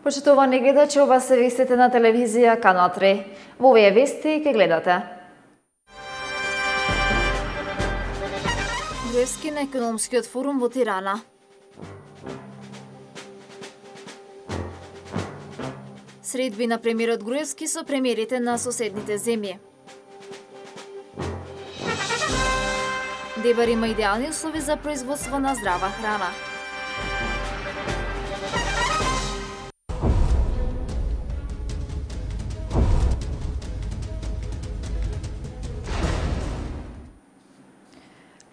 Почитувани гледачи, ова се вестите на телевизија Канал 3. Во овие вести ќе гледате: Груевски на економскиот форум во Тирана. Средби на премиерот Груевски со премиерите на соседните земји. Дебар има идеални услови за производство на здрава храна.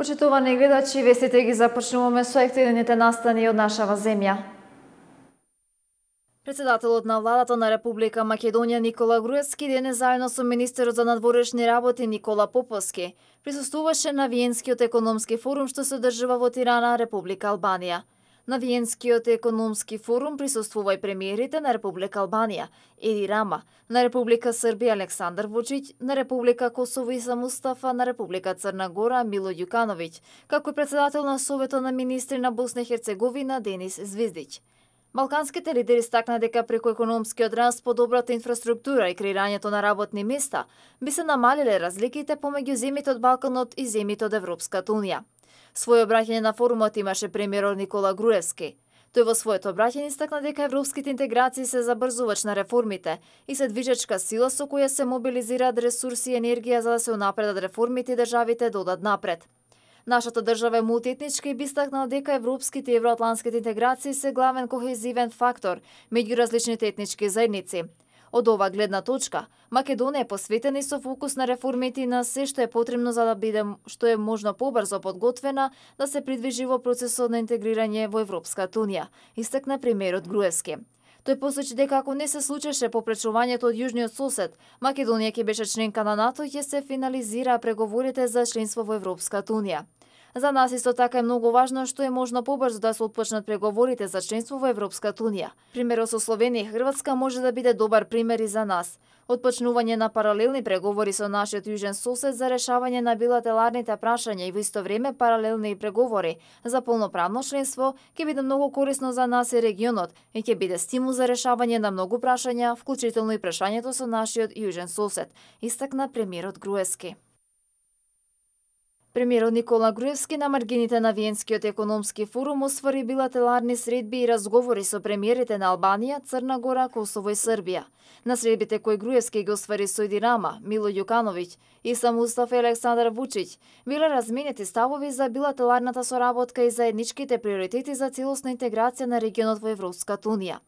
Почитувани гледачи, вестите ги започнуваме со актуелните настани од нашава земја. Председателот на владата на Република Македонија Никола Груевски денес заедно со министерот за надворешни работи Никола Поповски присуствуваше на Виенскиот економски форум што се одржува во Тирана, Република Албанија. На Виенскиот економски форум присуствува и премиерите на Република Албанија Еди Рама, на Република Србија Александар Вучиќ, на Република Косово Иса Мустафа, на Република Црна Гора Мило Ѓукановиќ, како и председател на Советот на министри на Босна и Херцеговина Денис Звиздиќ. Балканските лидери истакна дека преку економскиот раст, подобрата инфраструктура и креирањето на работни места би се намалиле разликите помеѓу земјите од Балканот и земјите од Европската унија. Своје обраќање на форумот имаше премиерот Никола Груевски. Тој во своето обраќање истакна дека европските интеграции се забрзувач на реформите и се движечка сила со која се мобилизираат ресурси и енергија за да се унапредат реформите и државите да одат напред. Нашата држава е мултиетничка и би истакнала дека европските и евроатлантските интеграции се главен кохезивен фактор меѓу различните етнички заедници. Од ова гледна точка, Македонија е посветена и со фокус на реформите и на се што е потребно за да биде што е можно побрзо подготвена да се придвижи во процесот на интегрирање во Европската унија, истакна премиерот Груевски. Тој посочи дека ако не се случеше попречувањето од јужниот сосед, Македонија ќе беше членка на НАТО и ќе се финализираа преговорите за членство во Европската унија. За нас исто така е многу важно што е можно побрзо да се отпочнат преговорите за членство во Европската унија. Примерот со Словенија и Хрватска може да биде добар пример и за нас. Отпочнување на паралелни преговори со нашиот јужен сосед за решавање на билатералните прашања и во исто време паралелни преговори за полноправно членство ќе биде многу корисно за нас и регионот и ќе биде стимул за решавање на многу прашања, вклучително и прашањето со нашиот јужен сосед, истакна премиерот Груевски. Премиерот Никола Груевски на маргините на Виенскиот економски форум освари билатерални средби и разговори со премиерите на Албанија, Црна Гора, Косово и Србија. На средбите кои Груевски ги освари со Еди Рама, Мило Ѓукановиќ, Иса Мустафа и Александар Вучиќ, биле разменети ставови за билатералната соработка и заедничките приоритети за целосна интеграција на регионот во Европската унија.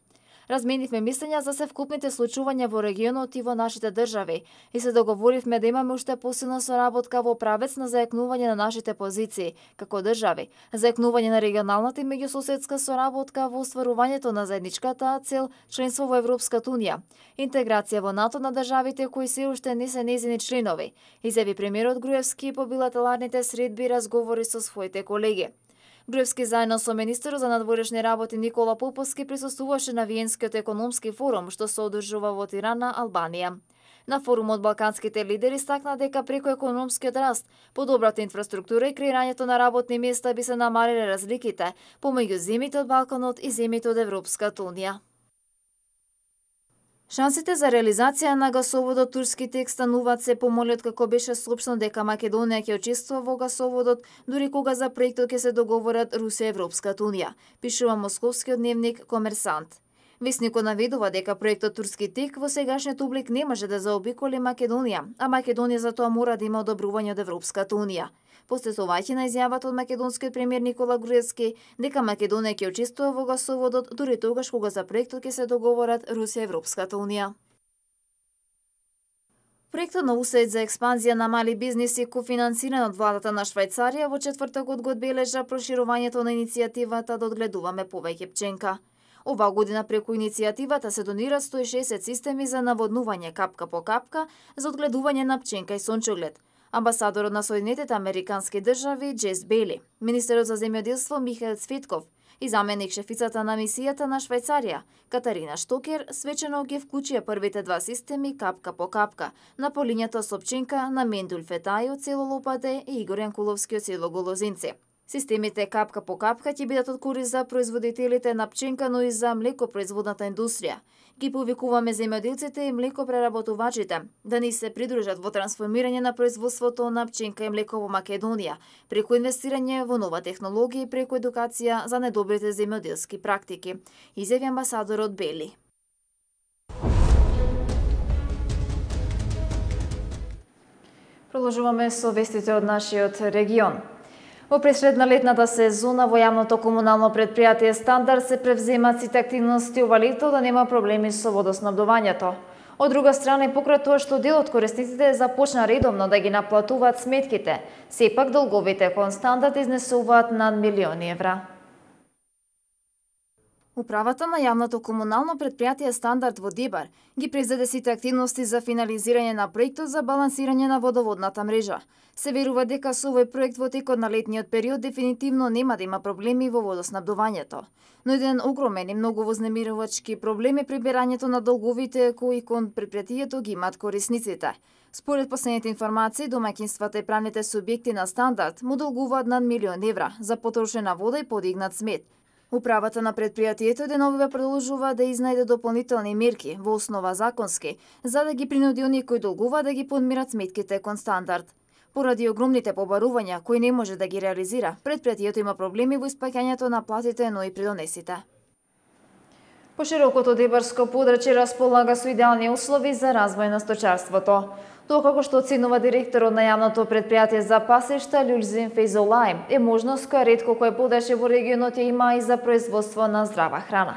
Разменивме мислења за севкупните случувања во регионот и во нашите држави и се договоривме да имаме уште посилна соработка во правец на зајакнување на нашите позиции како држави, зајакнување на регионалната и меѓусоседска соработка во остварувањето на заедничката цел членство во Европската унија, интеграција во НАТО на државите кои се уште не се нејзини членови, изјави премиерот Груевски по билатералните средби и разговори со своите колеги. Груевски заедно со министерот за надворешни работи Никола Поповски присуствуваше на Виенскиот економски форум што се одржува во Тирана, Албанија. На форумот балканските лидери истакна дека преку економскиот раст, подобрата инфраструктура и креирањето на работни места би се намалиле разликите помеѓу земјите од Балканот и земјите од Европската унија. Шансите за реализација на гасоводот Турски тек стануваат се помали откако беше соопштено дека Македонија ќе учествува во гасоводот, дури кога за проектот ќе се договорат Русија и Европската унија, пишува московскиот дневник Комерсант. Весникот наведува дека проектот Турски тек во сегашниот облик не може да заобиколи Македонија, а Македонија за тоа мора да има одобрување од Европската унија. Постесувајќи на изјавата од македонскиот премиер Никола Груевски дека Македонија ќе учествува во гасоводот дури тогаш кога за проектот ќе се договорат Русија и Европската унија. Проектот на УСАИД за експанзија на мали бизниси, кофинансиран од владата на Швајцарија, во четвртокот го одбележа проширувањето на иницијативата да одгледуваме повеќе пченка. Ова година преку иницијативата се донираат 160 системи за наводнување капка по капка за одгледување на пченка и сончоглед. Амбасадорот на Соединетите Американски држави Джес Бейли, министерот за земјоделство Михаил Цветков и заменик шефицата на мисијата на Швајцарија Катарина Штокер свечено ги вклучија првите два системи капка по капка на полињата со пченка на Мендул Фетај од село Лопате и Игор Јанкуловски од село Голозинци. Системите капка по капка ќе бидат од корист за производителите на пченка, но и за млекопроизводната индустрија. Ги повикуваме земјоделците и млекопреработувачите да ни се придружат во трансформирање на производството на пченка и млеко во Македонија, преку инвестирање во нова технологија и преку едукација за недобрите земјоделски практики, изјави амбасадорот Бели. Продолжуваме со вестите од нашиот регион. Во пресредна летната сезона во јавното комунално предпријатие Стандард се превземат сите активности ова лето да нема проблеми со водоснабдувањето. Од друга страна, и покрај тоа што дел од корисниците започна редовно да ги наплатуваат сметките, сепак долговите кон Стандард изнесуваат над милиони евра. Управата на јавното комунално предпријатие Стандард во Дебар ги превзеде сите активности за финализирање на проектот за балансирање на водоводната мрежа. Се верува дека со овој проект во текот на летниот период дефинитивно нема да има проблеми во водоснабдувањето. Но еден огромен и многу вознемирувачки проблем е прибирањето на долговите кои кон предпријатието ги имаат корисниците. Според последните информации, домаќинствата и правните субјекти на Стандард му долгуваат над милион евра за потрошена вода и подигнат смет. Управата на предпријатието деновиве продолжува да изнајде дополнителни мерки во основа законски, за да ги принуди оние кои долгува да ги подмират сметките кон Стандард. Поради огромните побарувања кои не може да ги реализира, предпријатието има проблеми во испаќањето на платите, но и придонесите. Поширокото дебарско подрачје располага со идеални услови за развој на сточарството. Тоа, како што оценува директорот на јавното предпријатие за пасишта Люлзин Фейзолај, е можност која ретко кој подрачје во регионот ја има и за производство на здрава храна.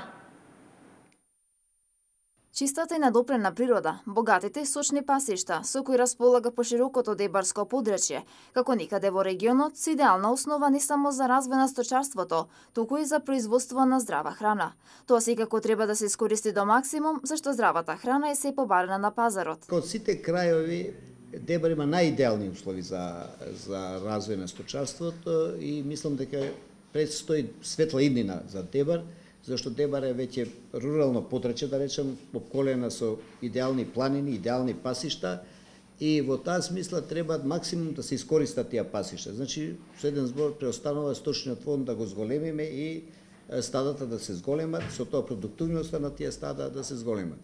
Чистата и надопрена природа, богатите и сочни пасишта, со кои располага поширокото дебарско подрачје, како никаде во регионот, се идеална основа не само за развој на сточарството, туку и за производство на здрава храна. Тоа секако треба да се искористи до максимум, зашто здравата храна е се побарена на пазарот. Од сите крајови, Дебар има најидеални услови за развој на сточарството и мислам дека предстои светла иднина за Дебар, зашто Дебар е веќе рурално подрачје, да речем, обколена со идеални планини, идеални пасишта и во таа смисла треба максимум да се искористат тие пасишта. Значи, со еден збор преостанува сточниот фонд да го зголемиме и стадата да се зголемат, со тоа продуктивноста на тие стада да се зголемат.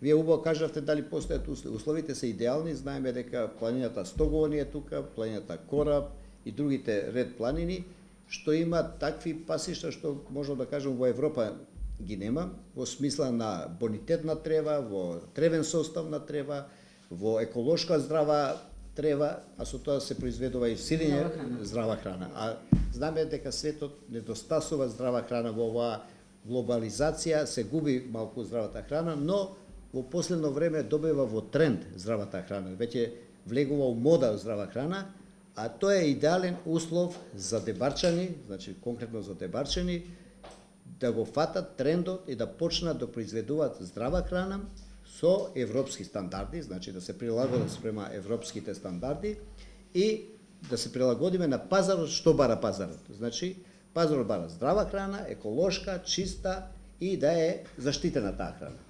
Вие убаво кажавте дали постојат услови. Условите се идеални, знаеме дека планината Стоговани е тука, планината Кораб и другите ред планини, што има такви пасишта што можам да кажам во Европа ги нема, во смисла на бонитет на трева, во тревен состав на трева, во еколошка здрава трева, а со тоа се произведува и сирење здрава храна. А знаме дека светот недостасува здрава храна во оваа глобализација, се губи малку здравата храна, но во последно време добива во тренд здравата храна. Веќе влегува у мода здрава храна, а тоа е идеален услов за дебарчани, значи конкретно за дебарчани, да го фатат трендот и да почнат да произведуваат здрава храна со европски стандарди, значи да се прилагодат спрема европските стандарди и да се прилагодиме на пазарот, што бара пазарот. Значи, пазарот бара здрава храна, еколошка, чиста и да е заштитена таа храна.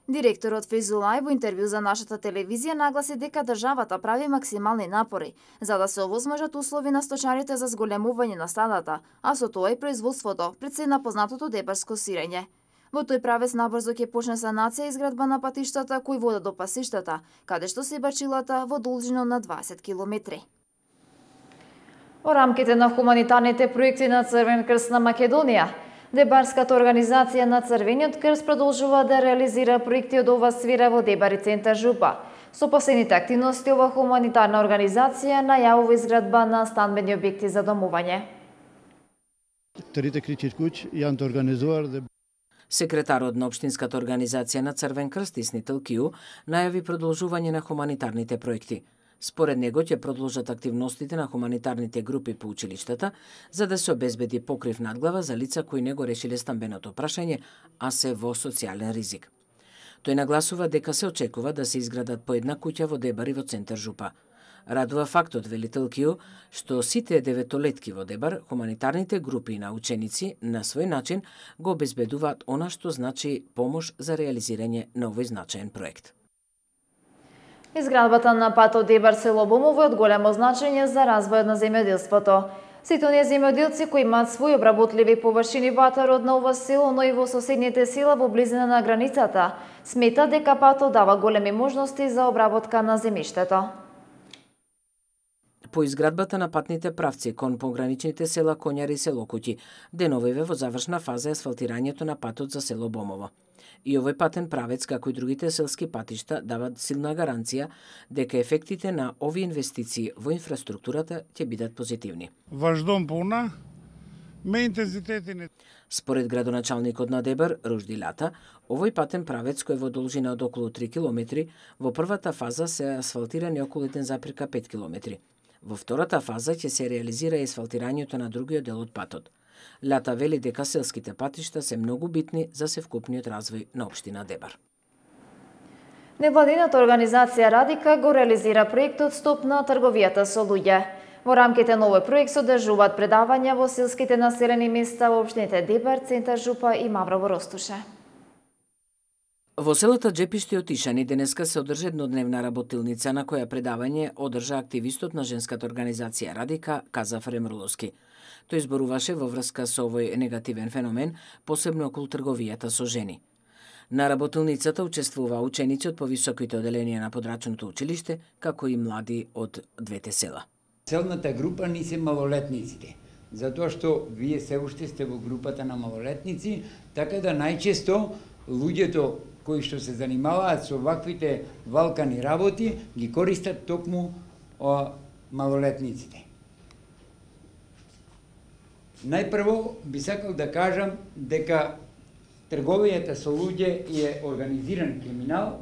Директорот Фейзолај во интервју за нашата телевизија нагласи дека државата прави максимални напори за да се овозможат услови на сточарите за зголемување на стадата, а со тоа и производството, пред се напознатото дебарско сирење. Во тој правец набрзо ќе почне санација и изградба на патиштата кои водат до пасиштата, каде што се бачилата во должина на 20 километри. Во рамките на хуманитарните проекти на Црвен крст на Македонија, Дебарската организација на Црвениот крст продолжува да реализира проекти од ова сфера во Дебар и центар Жупа. Со последните активности, ова хуманитарна организација најавува изградба на станбени објекти за домување. Трите критички куќи јан да организувар. Секретарот на Општинската организација на Црвен крст Исни Тилкију најави продолжување на хуманитарните проекти. Според него ќе продолжат активностите на хуманитарните групи по училиштата за да се обезбеди покрив надглава за лица кои не го решиле стамбеното прашање, а се во социјален ризик. Тој нагласува дека се очекува да се изградат по една куќа во Дебар и во центар Жупа. Радува фактот, вели Тилкију, што сите деветолетки во Дебар, хуманитарните групи на ученици на свој начин го обезбедуваат она што значи помош за реализирање на овој значаен проект. Изградбата на патот Дебар село Бумово е од големо значење за развојот на земјоделството. Сите оние земјоделци кои имаат своји обработливи површини во атарот на ова село, но и во соседните села во близина на границата, смета дека патот дава големи можности за обработка на земјиштето. По изградбата на патните правци кон пограничните села Конјари и село Куќи, деновиве во завршна фаза е асфалтирањето на патот за село Бомово. И овој патен правец, како и другите селски патишта, дават силна гаранција дека ефектите на овие инвестиции во инфраструктурата ќе бидат позитивни. Ваш дом полна, ме интензитети не. Според градоначалникот на Дебар, Ружди Лата, овој патен правец кој е во должина од околу 3 км, во првата фаза се асфалтирани околу 1,5 км. Во втората фаза ќе се реализира и асфалтирањето на другиот дел од патот. Лата вели дека селските патишта се многу битни за севкупниот развој на општина Дебар. Невладината организација Радика го реализира проектот Стоп на трговијата со луѓе. Во рамките на овој проект се одржуваат предавања во селските населени места во општините Дебар, Центар Жупа и Маврово Ростуше. Во селото Джепиште од Тишани денеска се одржа еднодневна работилница на која предавање одржа активистот на женската организација Радика Казаф Ремруловски. Тој зборуваше во врска со овој негативен феномен, посебно околу трговијата со жени. На работилницата учествуваа ученици од повисоките оделенија на подрачното училиште, како и млади од двете села. Целната група ни се малолетниците, затоа што вие се уште сте во групата на малолетници, така да најчесто луѓето кои што се занимаваат со ваквите валкани работи ги користат токму малолетниците. Најпрво би сакал да кажам дека трговијата со луѓе е организиран криминал,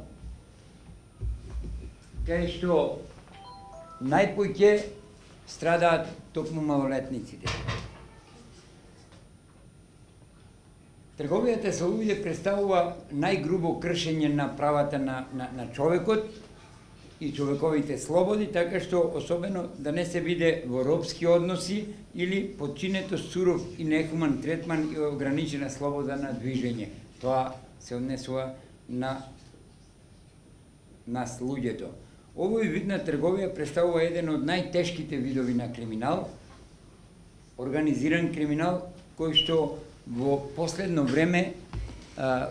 кај што најпоќе страдаат токму малолетниците. Трговијата со луѓе представува најгрубо кршење на правата на човекот и човековите слободи, така што особено да не се биде во робски односи или подчинето суров и нехуман третман и ограничена слобода на движење. Тоа се однесува на нас луѓето. Овој вид на трговија представува еден од најтешките видови на криминал, организиран криминал, кој што во последно време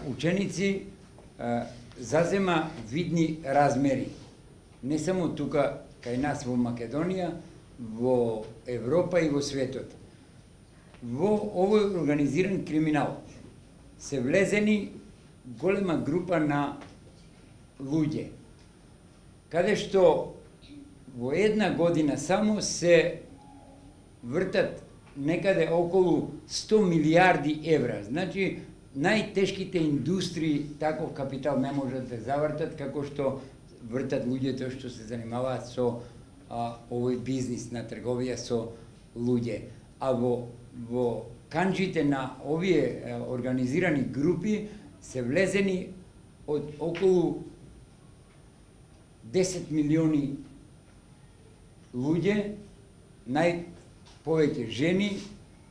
ученици зазема видни размери. Не само тука кај нас во Македонија, во Европа и во светот. Во овој организиран криминал се влезени голема група на луѓе, каде што во една година само се вртат некаде околу 100 милиарди евра. Значи, најтешките индустрии таков капитал не можат да завртат, како што вртат луѓето што се занимаваат со овој бизнис на трговија со луѓе. А во канџите на овие организирани групи се влезени од околу 10 милиони луѓе, најповеќе жени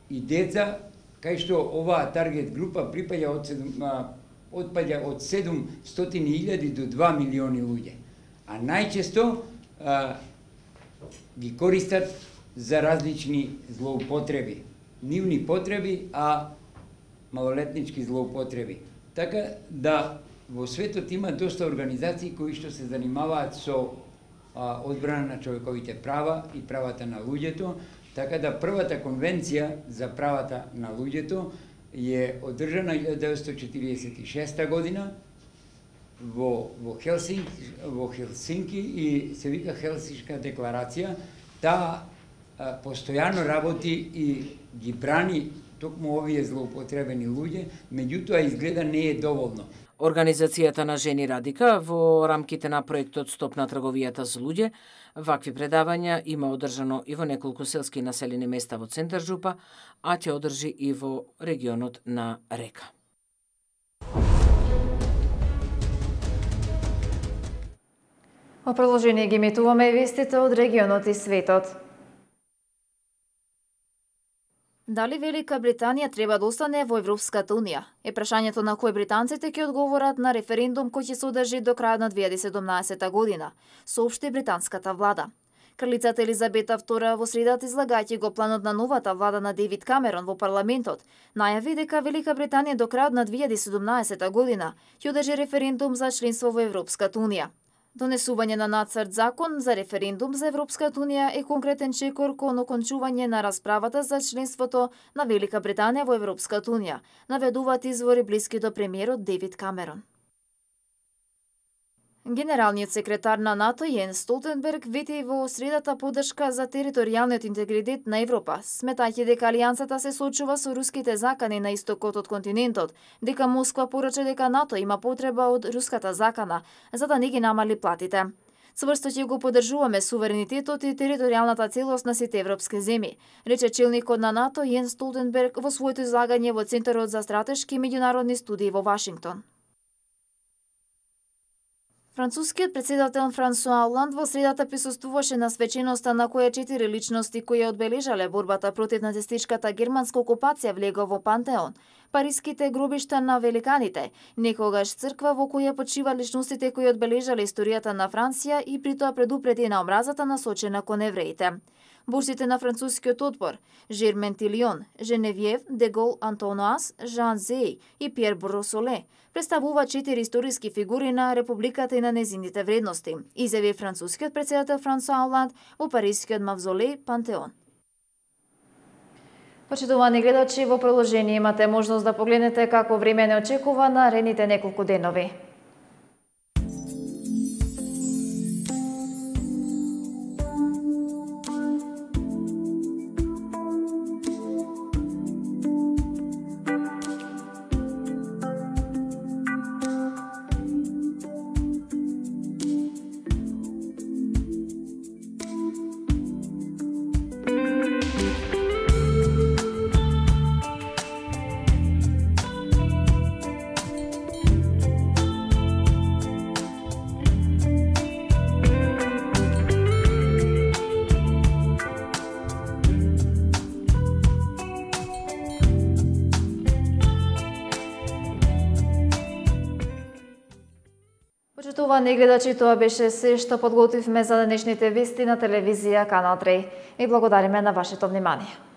и деца, кај што оваа таргет група отпаѓа од 700.000 до 2 милиони луѓе. А најчесто ги користат за различни злоупотреби. Нивни потреби, а малолетнички злоупотреби. Така да во светот има доста организации кои што се занимаваат со одбрана на човековите права и правата на луѓето, така да првата конвенција за правата на луѓето е одржана 1946 година во Хелсинки и се вика Хелсиншка декларација. Таа постојано работи и ги брани токму овие злоупотребени луѓе, меѓутоа изгледа не е доволно. Организацијата на Жени Радика во рамките на проектот Стоп на трговијата со луѓе, вакви предавања има одржано и во неколку селски населени места во Центар Жупа, а ќе одржи и во регионот на Река. Во продолжение ги емитуваме вестите од регионот и светот. Дали Велика Британија треба да остане во Европската Унија? Е прашањето на кој британците ќе одговорат на референдум кој ќе се одржи до крајот на 2017 година, соопшти британската влада. Кралицата Елизабета II во средата излагајќи го планот на новата влада на Девид Камерон во парламентот, најави дека Велика Британија до крајот на 2017 година ќе одржи референдум за членство во Европската унија. Донесување на нацрт закон за референдум за Европската унија е конкретен чекор кон окончување на расправата за членството на Велика Британија во Европската унија, наведуваат извори блиски до премиерот Девид Камерон. Генералниот секретар на НАТО Јенс Столтенберг вети во средата поддршка за територијалниот интегритет на Европа, сметајќи дека алијансата се соочува со руските закани на истокот од континентот, дека Москва порача дека НАТО има потреба од руската закана за да не ги намали платите. Цврсто ќе го поддржуваме суверенитетот и територијалната целост на сите европски земји, рече челникот на НАТО Јенс Столтенберг во своето излагање во Центарот за стратешки и меѓународни студии во Вашингтон. Францускиот председател Франсуа Оланд во средата присуствуваше на свеченоста на која 4 личности кои одбележале борбата против нацистичката германска окупација влегоа во Пантеон, париските гробишта на великаните, некогаш црква во која почиваат личностите кои одбележале историјата на Франција и притоа предупреди на омразата насочена кон евреите. Борците на францускиот отпор, Жермен Тилион, Женевиев, Дегол Антонуас, Жан Зеј и Пиер Бросоле, представуваат 4 историски фигури на Републиката и на незините вредности, изјави францускиот председател Франсуа Оланд во парискиот мавзолеј Пантеон. Почитувани гледачи, во продолжение имате можност да погледнете како време не очекува наредните неколку денови. Почитувани гледачи, тоа беше се што подготвивме за денешните вести на телевизија Канал 3. И благодариме на вашето внимание.